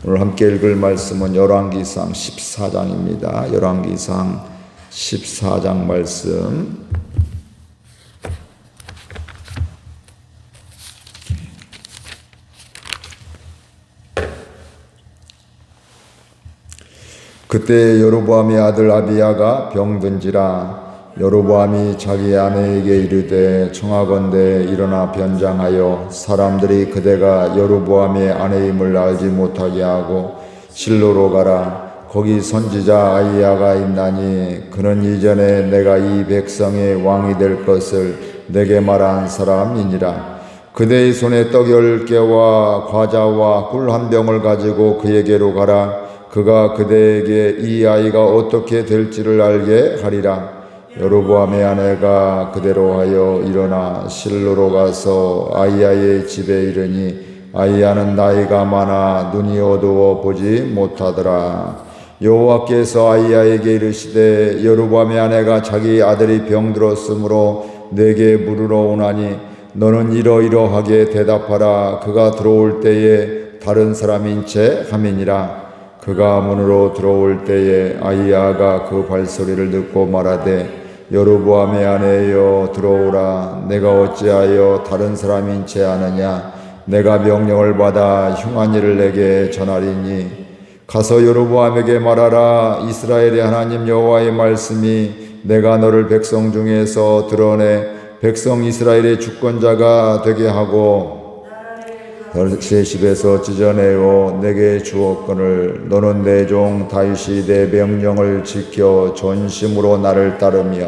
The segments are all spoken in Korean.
오늘 함께 읽을 말씀은 열왕기상 14장입니다. 열왕기상 14장 말씀. 그때 여로보암의 아들 아비야가 병든지라. 여로보암이 자기 아내에게 이르되 청하건대 일어나 변장하여 사람들이 그대가 여로보암의 아내임을 알지 못하게 하고 실로로 가라. 거기 선지자 아히야가 있나니 그는 이전에 내가 이 백성의 왕이 될 것을 내게 말한 사람이니라. 그대의 손에 떡 10개와 과자와 꿀 한 병을 가지고 그에게로 가라. 그가 그대에게 이 아이가 어떻게 될지를 알게 하리라. 여로보암의 아내가 그대로 하여 일어나 실로로 가서 아히야의 집에 이르니 아히야는 나이가 많아 눈이 어두워 보지 못하더라. 여호와께서 아히야에게 이르시되 여로보암의 아내가 자기 아들이 병들었으므로 내게 물으러 오나니 너는 이러이러하게 대답하라. 그가 들어올 때에 다른 사람인 채 함이니라. 그가 문으로 들어올 때에 아히야가 그 발소리를 듣고 말하되 여로보암의 아내여 들어오라. 내가 어찌하여 다른 사람인 채 하느냐. 내가 명령을 받아 흉한 일을 내게 전하리니 가서 여로보암에게 말하라. 이스라엘의 하나님 여호와의 말씀이 내가 너를 백성 중에서 드러내 백성 이스라엘의 주권자가 되게 하고 제 집에서 찢어내어 내게 주었거늘 너는 내 종 다윗이 내 명령을 지켜 전심으로 나를 따르며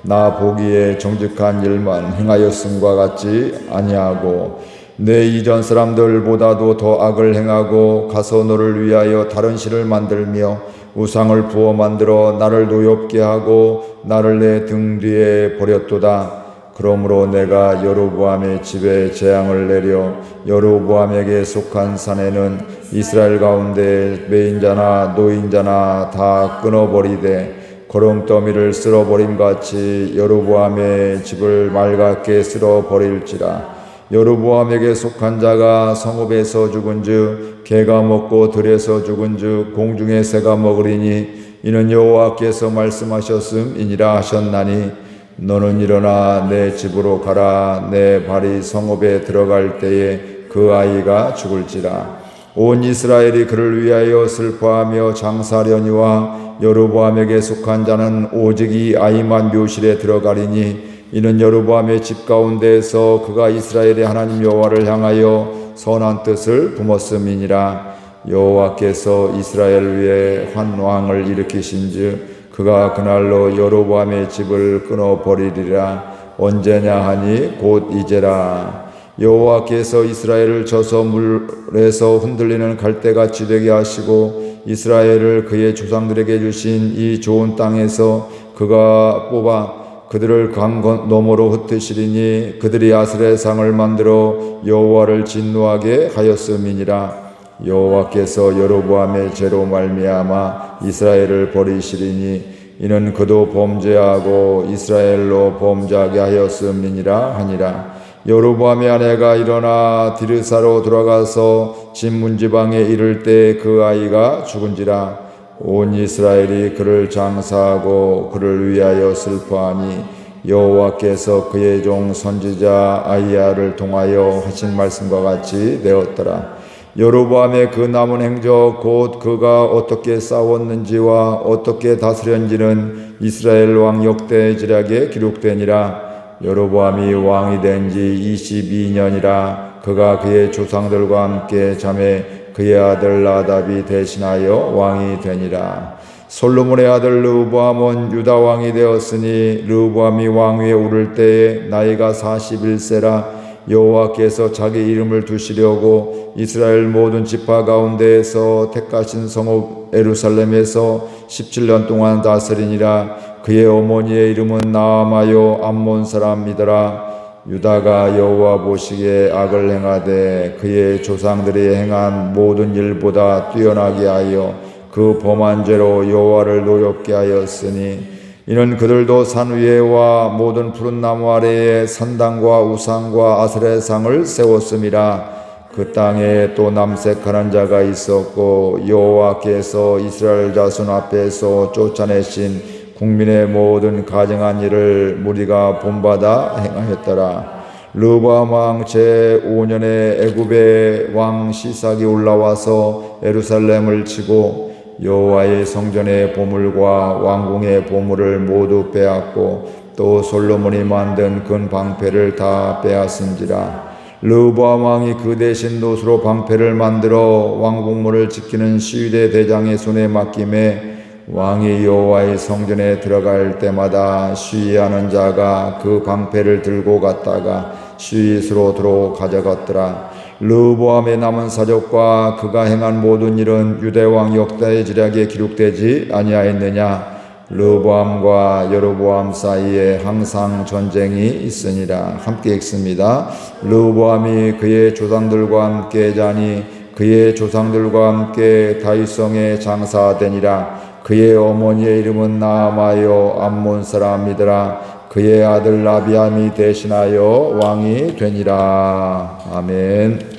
나 보기에 정직한 일만 행하였음과 같지 아니하고 내 이전 사람들보다도 더 악을 행하고 가서 너를 위하여 다른 신을 만들며 우상을 부어 만들어 나를 노엽게 하고 나를 내 등 뒤에 버렸도다. 그러므로 내가 여로보암의 집에 재앙을 내려 여로보암에게 속한 산에는 이스라엘 가운데 매인자나 노인자나 다 끊어버리되 거름더미를 쓸어버림같이 여로보암의 집을 맑게 쓸어버릴지라. 여로보암에게 속한 자가 성읍에서 죽은즉 개가 먹고 들에서 죽은즉 공중의 새가 먹으리니 이는 여호와께서 말씀하셨음이니라 하셨나니 너는 일어나 내 집으로 가라. 내 발이 성읍에 들어갈 때에 그 아이가 죽을지라. 온 이스라엘이 그를 위하여 슬퍼하며 장사하려니와 여로보암에게 속한 자는 오직 이 아이만 묘실에 들어가리니 이는 여로보암의 집 가운데에서 그가 이스라엘의 하나님 여호와를 향하여 선한 뜻을 품었음이니라. 여호와께서 이스라엘 위에 한 왕을 일으키신즉 그가 그날로 여로보암의 집을 끊어버리리라. 언제냐 하니 곧 이제라. 여호와께서 이스라엘을 저서 물에서 흔들리는 갈대같이 되게 하시고 이스라엘을 그의 조상들에게 주신 이 좋은 땅에서 그가 뽑아 그들을 강 너머로 흩으시리니 그들이 아스레상을 만들어 여호와를 진노하게 하였음이니라. 여호와께서 여로보암의 죄로 말미암아 이스라엘을 버리시리니 이는 그도 범죄하고 이스라엘로 범죄하게 하였음이니라 하니라. 여로보암의 아내가 일어나 디르사로 돌아가서 진문지방에 이를 때 그 아이가 죽은지라. 온 이스라엘이 그를 장사하고 그를 위하여 슬퍼하니 여호와께서 그의 종 선지자 아히야를 통하여 하신 말씀과 같이 되었더라. 여로보암의 그 남은 행적 곧 그가 어떻게 싸웠는지와 어떻게 다스렸는지는 이스라엘 왕 역대지략에 기록되니라. 여로보암이 왕이 된 지 22년이라. 그가 그의 조상들과 함께 잠에 그의 아들 나답이 대신하여 왕이 되니라. 솔로몬의 아들 르호보암은 유다 왕이 되었으니 르호보암이 왕위에 오를 때에 나이가 41세라. 여호와께서 자기 이름을 두시려고 이스라엘 모든 지파 가운데에서 택하신 성읍 예루살렘에서 17년 동안 다스리니라. 그의 어머니의 이름은 나아마요 암몬 사람이더라. 유다가 여호와 보시기에 악을 행하되 그의 조상들이 행한 모든 일보다 뛰어나게 하여 그 범한 죄로 여호와를 노엽게 하였으니 이는 그들도 산 위에와 모든 푸른 나무 아래에 산당과 우상과 아스레상을 세웠음이라. 그 땅에 또 남색하는 자가 있었고 여호와께서 이스라엘 자손 앞에서 쫓아내신 국민의 모든 가증한 일을 무리가 본받아 행하였더라. 르호보암 왕 제5년에 애굽의 왕 시삭이 올라와서 예루살렘을 치고 여호와의 성전의 보물과 왕궁의 보물을 모두 빼앗고 또 솔로몬이 만든 큰 방패를 다 빼앗은지라. 르호보암 왕이 그 대신 노수로 방패를 만들어 왕궁문을 지키는 시위대 대장의 손에 맡김에 왕이 여호와의 성전에 들어갈 때마다 시위하는 자가 그 방패를 들고 갔다가 시위소로 가져갔더라. 르호보암의 남은 사적과 그가 행한 모든 일은 유대왕 역사의 지략에 기록되지 아니하였느냐. 르호보암과 여로보암 사이에 항상 전쟁이 있으니라. 함께 읽습니다. 르호보암이 그의 조상들과 함께 자니 그의 조상들과 함께 다윗성에 장사되니라. 그의 어머니의 이름은 나아마여 암몬 사람이더라. 그의 아들 아비암이 대신하여 왕이 되니라. 아멘.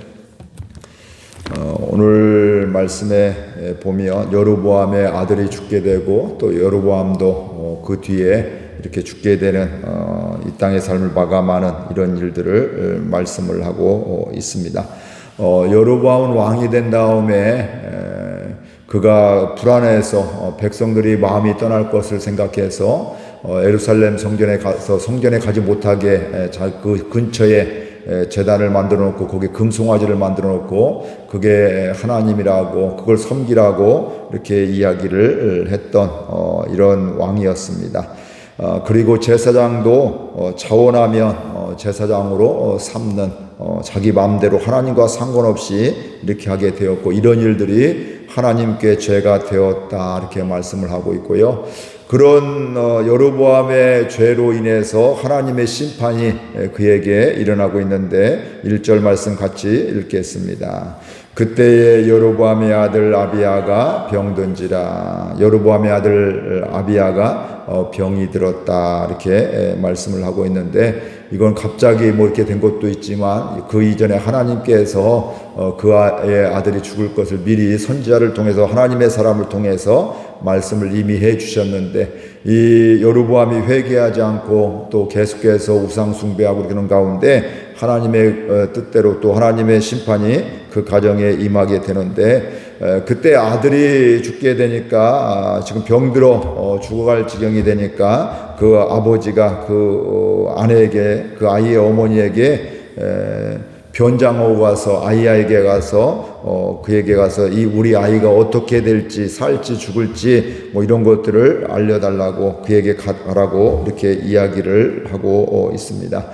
오늘 말씀에 보면 여로보암의 아들이 죽게 되고 또 여로보암도 그 뒤에 이렇게 죽게 되는 이 땅의 삶을 마감하는 이런 일들을 말씀을 하고 있습니다. 여로보암은 왕이 된 다음에 그가 불안해서 백성들이 마음이 떠날 것을 생각해서 예루살렘 성전에 가서 성전에 가지 못하게 그 근처에 제단을 만들어 놓고 거기에 금송아지를 만들어 놓고 그게 하나님이라고 그걸 섬기라고 이렇게 이야기를 했던 이런 왕이었습니다. 그리고 제사장도 자원하면 제사장으로 삼는 자기 마음대로 하나님과 상관없이 이렇게 하게 되었고 이런 일들이 하나님께 죄가 되었다 이렇게 말씀을 하고 있고요. 그런 여로보암의 죄로 인해서 하나님의 심판이 그에게 일어나고 있는데 1절 말씀 같이 읽겠습니다. 그때에 여로보암의 아들 아비야가 병든지라. 여로보암의 아들 아비야가 병이 들었다 이렇게 말씀을 하고 있는데 이건 갑자기 뭐 이렇게 된 것도 있지만 그 이전에 하나님께서 그의 아들이 죽을 것을 미리 선지자를 통해서 하나님의 사람을 통해서 말씀을 이미 해 주셨는데 이 여로보암이 회개하지 않고 또 계속해서 우상 숭배하고 그러는 가운데 하나님의 뜻대로 또 하나님의 심판이 그 가정에 임하게 되는데 그때 아들이 죽게 되니까 지금 병들어 죽어갈 지경이 되니까 그 아버지가 그 아내에게 그 아이의 어머니에게 변장하고 가서 아이에게 가서 그에게 가서 이 우리 아이가 어떻게 될지 살지 죽을지 뭐 이런 것들을 알려달라고 그에게 가라고 이렇게 이야기를 하고 있습니다.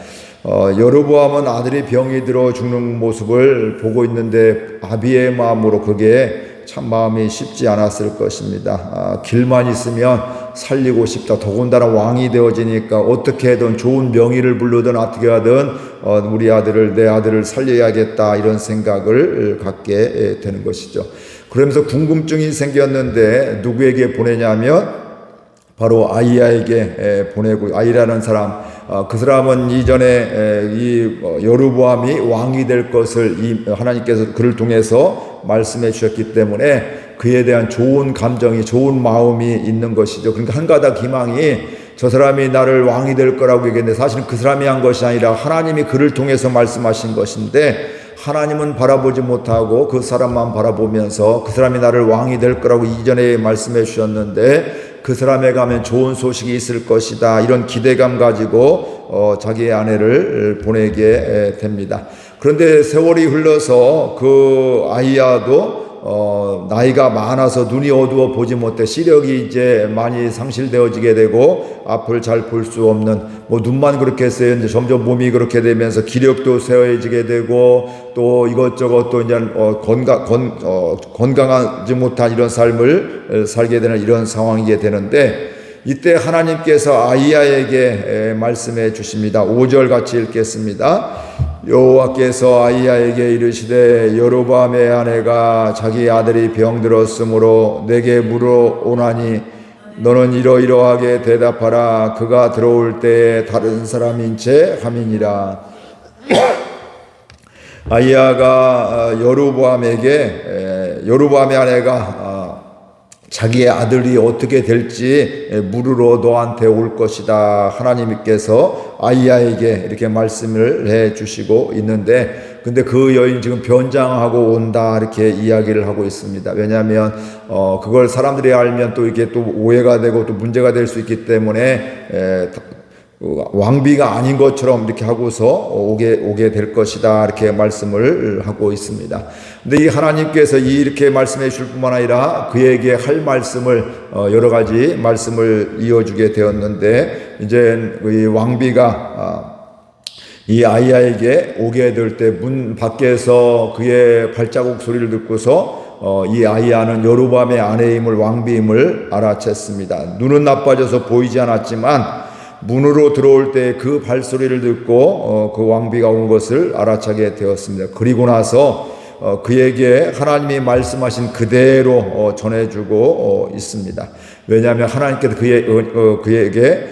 여로보암은 아들이 병이 들어 죽는 모습을 보고 있는데 아비의 마음으로 그게 참 마음이 쉽지 않았을 것입니다. 길만 있으면 살리고 싶다. 더군다나 왕이 되어지니까 어떻게든 좋은 명의를 부르든 어떻게 하든 우리 아들을 내 아들을 살려야겠다 이런 생각을 갖게 되는 것이죠. 그러면서 궁금증이 생겼는데 누구에게 보내냐면 바로 아이야에게 보내고 아이라는 사람 그 사람은 이전에 이 여로보암이 왕이 될 것을 하나님께서 그를 통해서 말씀해 주셨기 때문에 그에 대한 좋은 감정이 좋은 마음이 있는 것이죠. 그러니까 한 가닥 희망이 저 사람이 나를 왕이 될 거라고 얘기했는데 사실은 그 사람이 한 것이 아니라 하나님이 그를 통해서 말씀하신 것인데 하나님은 바라보지 못하고 그 사람만 바라보면서 그 사람이 나를 왕이 될 거라고 이전에 말씀해 주셨는데 그 사람에 가면 좋은 소식이 있을 것이다 이런 기대감 가지고 자기의 아내를 보내게 됩니다. 그런데 세월이 흘러서 그 아이야도 나이가 많아서 눈이 어두워 보지 못해 시력이 이제 많이 상실되어지게 되고 앞을 잘 볼 수 없는 뭐 눈만 그렇게 했어요. 이제 점점 몸이 그렇게 되면서 기력도 쇠해지게 되고 또 이것저것 또 이제 건강하지 못한 이런 삶을 살게 되는 이런 상황이게 되는데 이때 하나님께서 아이야에게 말씀해 주십니다. 5절 같이 읽겠습니다. 여호와께서 아이야에게 이르시되 여로보암의 아내가 자기 아들이 병들었으므로 내게 물어오나니 너는 이러이러하게 대답하라. 그가 들어올 때에 다른 사람인 채 함이니라. 아이야가 여로보암의 아내가 자기의 아들이 어떻게 될지 물으러 너한테 올 것이다. 하나님께서 아이야에게 이렇게 말씀을 해 주시고 있는데, 근데 그 여인 지금 변장하고 온다 이렇게 이야기를 하고 있습니다. 왜냐하면 그걸 사람들이 알면 또 이게 또 오해가 되고 또 문제가 될 수 있기 때문에 왕비가 아닌 것처럼 이렇게 하고서 오게 될 것이다 이렇게 말씀을 하고 있습니다. 근데 이 하나님께서 이렇게 말씀해 주실 뿐만 아니라 그에게 할 말씀을 여러 가지 말씀을 이어주게 되었는데, 이제 이 왕비가 이 아이야에게 오게 될 때 문 밖에서 그의 발자국 소리를 듣고서 이 아이야는 여로보암의 아내임을, 왕비임을 알아챘습니다. 눈은 나빠져서 보이지 않았지만 문으로 들어올 때 그 발소리를 듣고 그 왕비가 온 것을 알아차게 되었습니다. 그리고 나서 그에게 하나님이 말씀하신 그대로 전해주고 있습니다. 왜냐하면 하나님께서 그에게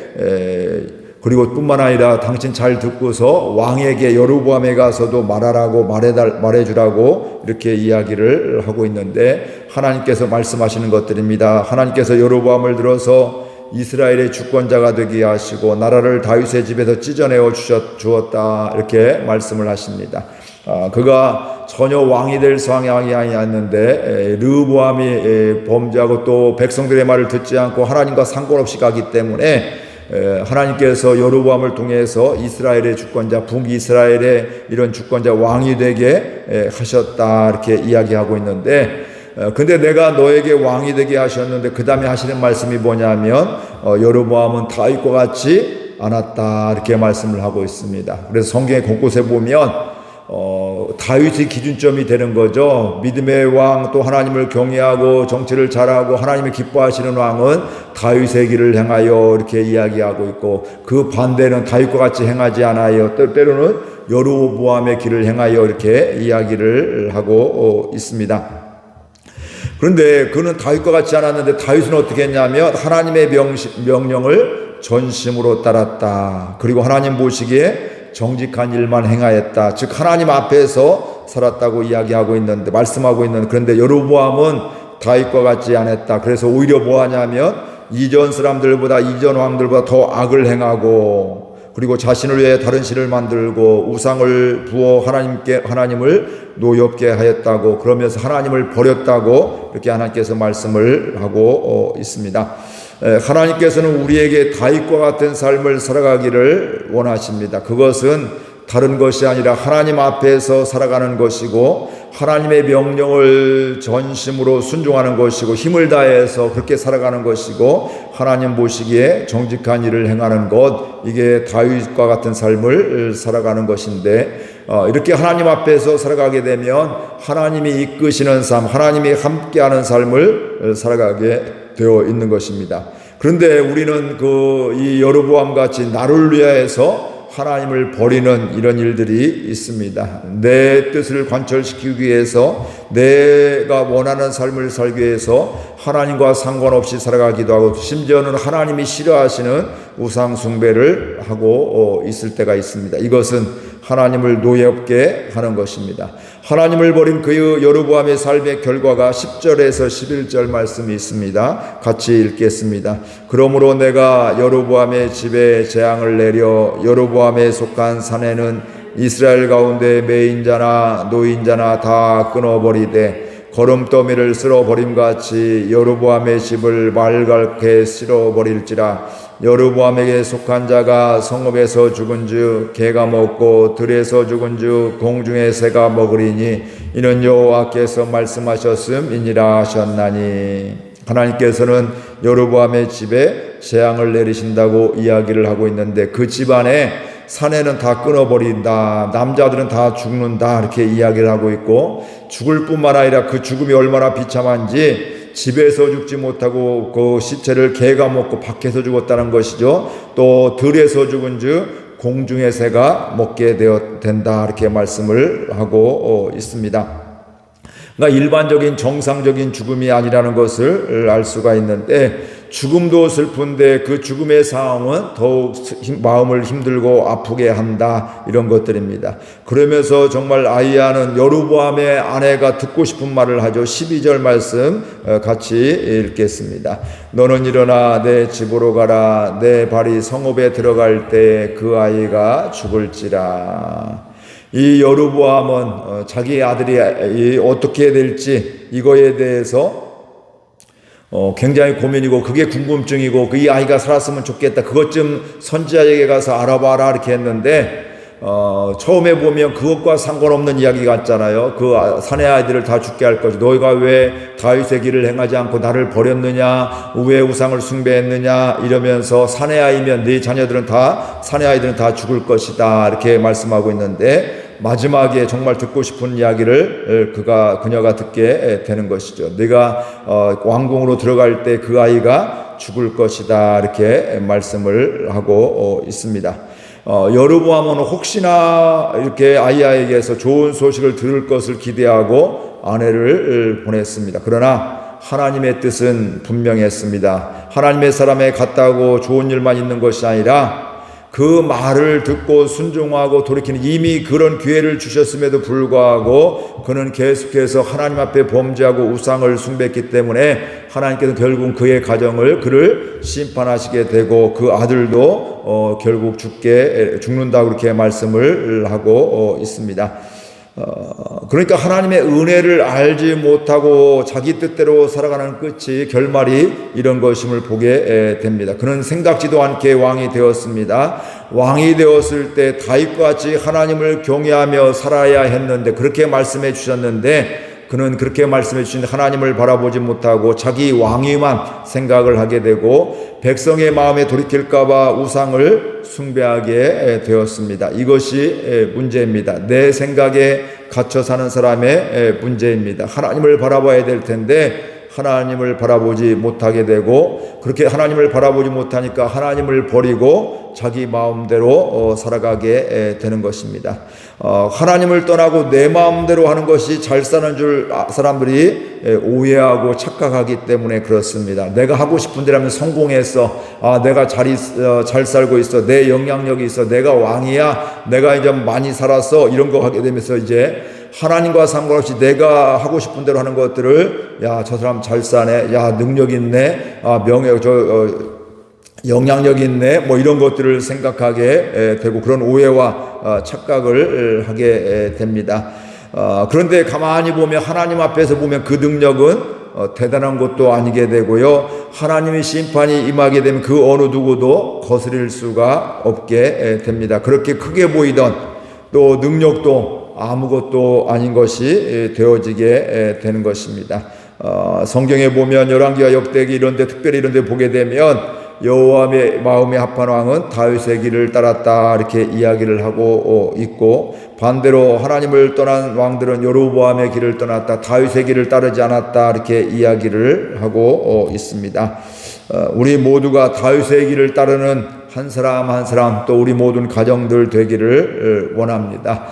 그리고 뿐만 아니라 당신 잘 듣고서 왕에게 여로보암에 가서도 말하라고 말해주라고 이렇게 이야기를 하고 있는데, 하나님께서 말씀하시는 것들입니다. 하나님께서 여로보암을 들어서 이스라엘의 주권자가 되게 하시고 나라를 다윗의 집에서 찢어내어 주었다 이렇게 말씀을 하십니다. 그가 전혀 왕이 될 상황이 아니었는데 르호보암이 범죄하고 또 백성들의 말을 듣지 않고 하나님과 상관없이 가기 때문에 하나님께서 여로보암을 통해서 이스라엘의 주권자, 북이스라엘의 이런 주권자 왕이 되게 하셨다 이렇게 이야기하고 있는데, 근데 내가 너에게 왕이 되게 하셨는데 그 다음에 하시는 말씀이 뭐냐면 여로보암은 다윗과 같지 않았다 이렇게 말씀을 하고 있습니다. 그래서 성경의 곳곳에 보면 다윗의 기준점이 되는 거죠. 믿음의 왕, 또 하나님을 경외하고 정치를 잘하고 하나님을 기뻐하시는 왕은 다윗의 길을 행하여 이렇게 이야기하고 있고, 그 반대는 다윗과 같이 행하지 않아요. 때로는 여로보암의 길을 행하여 이렇게 이야기를 하고 있습니다. 그런데 그는 다윗과 같지 않았는데 다윗은 어떻게 했냐면 하나님의 명령을 전심으로 따랐다. 그리고 하나님 보시기에 정직한 일만 행하였다. 즉 하나님 앞에서 살았다고 이야기하고 있는데, 말씀하고 있는데, 그런데 여로보암은 다윗과 같지 않았다. 그래서 오히려 뭐하냐면 이전 사람들보다, 이전 왕들보다 더 악을 행하고, 그리고 자신을 위해 다른 신을 만들고 우상을 부어 하나님을 노엽게 하였다고, 그러면서 하나님을 버렸다고 이렇게 하나님께서 말씀을 하고 있습니다. 하나님께서는 우리에게 다윗과 같은 삶을 살아가기를 원하십니다. 그것은 다른 것이 아니라 하나님 앞에서 살아가는 것이고, 하나님의 명령을 전심으로 순종하는 것이고, 힘을 다해서 그렇게 살아가는 것이고, 하나님 보시기에 정직한 일을 행하는 것, 이게 다윗과 같은 삶을 살아가는 것인데, 이렇게 하나님 앞에서 살아가게 되면 하나님이 이끄시는 삶, 하나님이 함께하는 삶을 살아가게 되어 있는 것입니다. 그런데 우리는 이 여로보암 같이 나를 위하여서 하나님을 버리는 이런 일들이 있습니다. 내 뜻을 관철시키기 위해서, 내가 원하는 삶을 살기 위해서 하나님과 상관없이 살아가기도 하고, 심지어는 하나님이 싫어하시는 우상 숭배를 하고 있을 때가 있습니다. 이것은 하나님을 노엽게 하는 것입니다. 하나님을 버린 그 여로보암의 삶의 결과가 10절에서 11절 말씀이 있습니다. 같이 읽겠습니다. 그러므로 내가 여로보암의 집에 재앙을 내려 여로보암에 속한 산에는 이스라엘 가운데 매인자나 노인자나 다 끊어버리되 거름더미를 쓸어버림같이 여로보암의 집을 말갛게 쓸어버릴지라. 여로보암에게 속한 자가 성읍에서 죽은즉 개가 먹고 들에서 죽은즉 공중의 새가 먹으리니 이는 여호와께서 말씀하셨음이니라 하셨나니. 하나님께서는 여로보암의 집에 재앙을 내리신다고 이야기를 하고 있는데, 그 집안에 사내는 다 끊어버린다, 남자들은 다 죽는다 이렇게 이야기를 하고 있고, 죽을 뿐만 아니라 그 죽음이 얼마나 비참한지 집에서 죽지 못하고 그 시체를 개가 먹고 밖에서 죽었다는 것이죠. 또 들에서 죽은즉 공중의 새가 먹게 된다 이렇게 말씀을 하고 있습니다. 그러니까 일반적인 정상적인 죽음이 아니라는 것을 알 수가 있는데, 죽음도 슬픈데 그 죽음의 상황은 더욱 마음을 힘들고 아프게 한다, 이런 것들입니다. 그러면서 정말 아히야는 여로보암의 아내가 듣고 싶은 말을 하죠. 12절 말씀 같이 읽겠습니다. 너는 일어나 내 집으로 가라. 내 발이 성읍에 들어갈 때 그 아이가 죽을지라. 이 여로보암은 자기 아들이 어떻게 될지 이거에 대해서 굉장히 고민이고, 그게 궁금증이고, 이 아이가 살았으면 좋겠다, 그것 좀 선지자에게 가서 알아봐라, 이렇게 했는데, 처음에 보면 그것과 상관없는 이야기 같잖아요. 그 사내 아이들을 다 죽게 할 것이, 너희가 왜 다윗의 길을 행하지 않고 나를 버렸느냐, 왜 우상을 숭배했느냐, 이러면서 사내 아이면 네 자녀들은 다, 사내 아이들은 다 죽을 것이다, 이렇게 말씀하고 있는데, 마지막에 정말 듣고 싶은 이야기를 그녀가 듣게 되는 것이죠. 네가 왕궁으로 들어갈 때 그 아이가 죽을 것이다, 이렇게 말씀을 하고 있습니다. 여로보암은 혹시나 이렇게 아히야에게서 좋은 소식을 들을 것을 기대하고 아내를 보냈습니다. 그러나 하나님의 뜻은 분명했습니다. 하나님의 사람에 갔다고 좋은 일만 있는 것이 아니라, 그 말을 듣고 순종하고 돌이키는, 이미 그런 기회를 주셨음에도 불구하고 그는 계속해서 하나님 앞에 범죄하고 우상을 숭배했기 때문에 하나님께서 결국 그의 가정을, 그를 심판하시게 되고, 그 아들도 결국 죽는다고 그렇게 말씀을 하고 있습니다. 그러니까 하나님의 은혜를 알지 못하고 자기 뜻대로 살아가는 끝이, 결말이 이런 것임을 보게 됩니다. 그는 생각지도 않게 왕이 되었습니다. 왕이 되었을 때 다윗과 같이 하나님을 경외하며 살아야 했는데, 그렇게 말씀해 주셨는데, 그는 그렇게 말씀해 주신 하나님을 바라보지 못하고 자기 왕위만 생각을 하게 되고, 백성의 마음에 돌이킬까봐 우상을 숭배하게 되었습니다. 이것이 문제입니다. 내 생각에 갇혀 사는 사람의 문제입니다. 하나님을 바라봐야 될 텐데 하나님을 바라보지 못하게 되고, 그렇게 하나님을 바라보지 못하니까 하나님을 버리고 자기 마음대로 살아가게 되는 것입니다. 하나님을 떠나고 내 마음대로 하는 것이 잘 사는 줄 사람들이 오해하고 착각하기 때문에 그렇습니다. 내가 하고 싶은 대로 성공했어, 내가 잘 살고 있어, 내 영향력이 있어, 내가 왕이야, 내가 이제 많이 살았어, 이런 거 하게 되면서 이제 하나님과 상관없이 내가 하고 싶은 대로 하는 것들을, 야, 저 사람 잘 사네, 야, 능력 있네, 영향력 있네, 뭐 이런 것들을 생각하게 되고, 그런 오해와 착각을 하게 됩니다. 그런데 가만히 보면, 하나님 앞에서 보면 그 능력은 대단한 것도 아니게 되고요, 하나님의 심판이 임하게 되면 그 어느 누구도 거스릴 수가 없게 됩니다. 그렇게 크게 보이던 또 능력도 아무것도 아닌 것이 되어지게 되는 것입니다. 성경에 보면 열왕기와 역대기 이런 데, 특별히 이런 데 보게 되면 여호와의 마음에 합한 왕은 다윗의 길을 따랐다, 이렇게 이야기를 하고 있고, 반대로 하나님을 떠난 왕들은 여로보암의 길을 떠났다, 다윗의 길을 따르지 않았다, 이렇게 이야기를 하고 있습니다. 우리 모두가 다윗의 길을 따르는 한 사람 한 사람, 또 우리 모든 가정들 되기를 원합니다.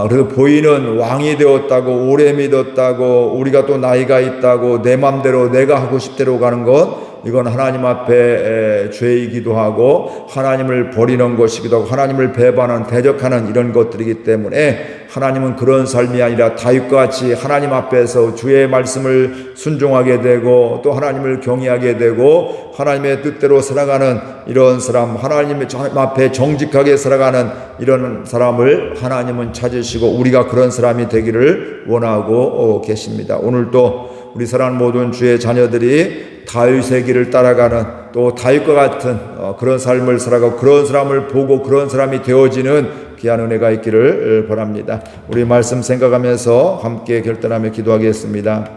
그래서 보이는 왕이 되었다고, 오래 믿었다고, 우리가 또 나이가 있다고 내 맘대로 내가 하고 싶대로 가는 것, 이건 하나님 앞에 죄이기도 하고 하나님을 버리는 것이기도 하고 하나님을 배반하는, 대적하는 이런 것들이기 때문에, 하나님은 그런 삶이 아니라 다윗과 같이 하나님 앞에서 주의 말씀을 순종하게 되고, 또 하나님을 경외하게 되고 하나님의 뜻대로 살아가는 이런 사람, 하나님 앞에 정직하게 살아가는 이런 사람을 하나님은 찾으시고, 우리가 그런 사람이 되기를 원하고 계십니다. 오늘도 우리 사랑하는 모든 주의 자녀들이 다윗의 길을 따라가는, 또 다윗과 같은 그런 삶을 살아가고 그런 사람을 보고 그런 사람이 되어지는 귀한 은혜가 있기를 바랍니다. 우리 말씀 생각하면서 함께 결단하며 기도하겠습니다.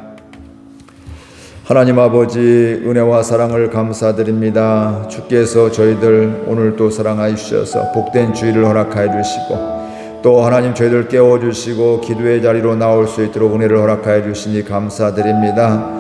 하나님 아버지, 은혜와 사랑을 감사드립니다. 주께서 저희들 오늘 또 사랑하여 주셔서 복된 주일을 허락하여 주시고, 또 하나님 저희들 깨워주시고 기도의 자리로 나올 수 있도록 은혜를 허락하여 주시니 감사드립니다.